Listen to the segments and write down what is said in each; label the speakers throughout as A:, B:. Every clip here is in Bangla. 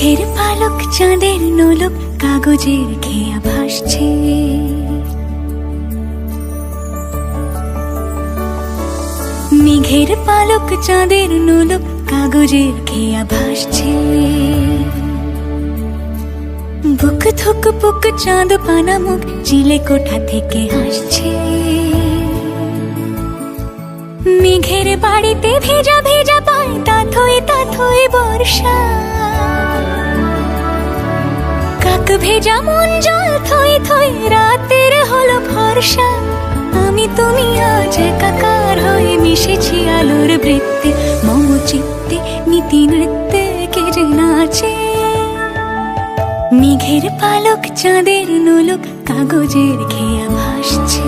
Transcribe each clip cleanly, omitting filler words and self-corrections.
A: মেঘের পালক চাঁদের নোলক কাগজের খেয়া ভাসছে। মেঘের পালক চাঁদের নোলক কাগজের খেয়া ভাসছে। বুক থুক পুক চাঁদ পানা মুখ চিলে কোঠা থেকে হাসছে। মেঘের বাড়িতে ভেজা ভেজা পায় তাথই বর্ষা। কাক ভেজা মন জল থই থই রাতের হলো ভরসা। আমি তুমি আজ একাকার হয়ে মিশেছি আলোর বৃত্তে। মম চিত্তে নীতি নৃত্যে কে যে নাচে। মেঘের পালক চাঁদের নোলক কাগজের খেয়া ভাসছে।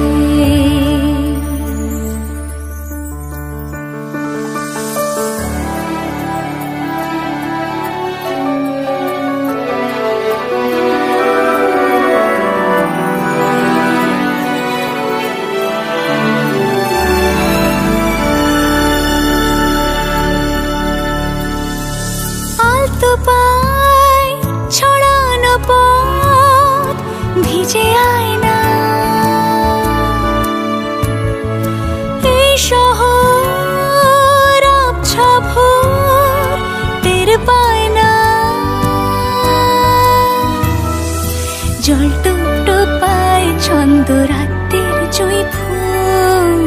A: ছড়ানো পথ ভিজে আয়না। এই শহর আবছা ভোর টের পায় না। জল টুপ টুপায় ছন্দ রাতের জুঁই ফুল।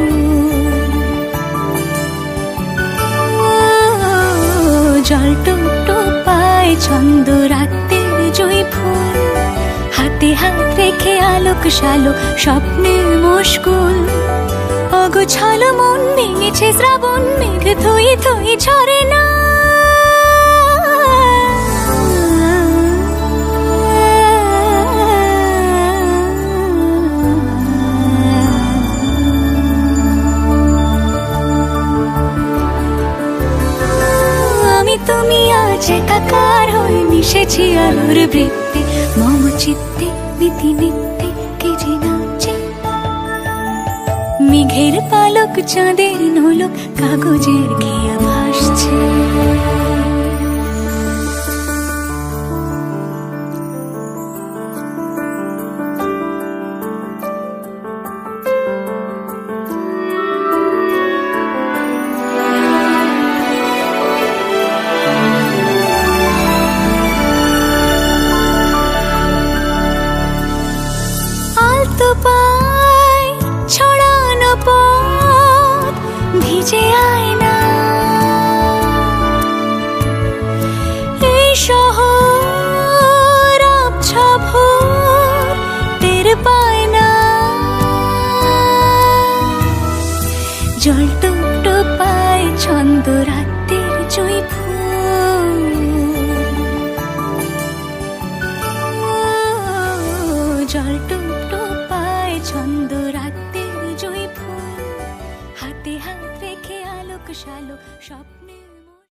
A: জল টুপ টুপায় ছন্দ রাতের জুঁই ফুল। হাতে হাত রেখে আলোক শালোক স্বপ্নে মশগুল। অগোছালো মন ভেঙেছে শ্রাবণ মেঘ থই থই ঝরে না। তুমি আজ একাকার হয়ে মিশেছি আলোর বৃত্তে। মম চিত্তে নীতি নিত্যে কে যে নাচে। মেঘের পালক চাঁদের নোলক কাগজের খেয়া ভাসছে। ছড়ানো পথ ভিজে আয়না। এই শহর আবছা ভোর টের পায় না। জল টুপ টুপায় ছন্দ রাতের জুঁই ফুল। জল টুপ টুপায় ছন্দ রাতের জুঁই ফুল। হাতে হাত রেখে আলোক শালোক স্বপ্নে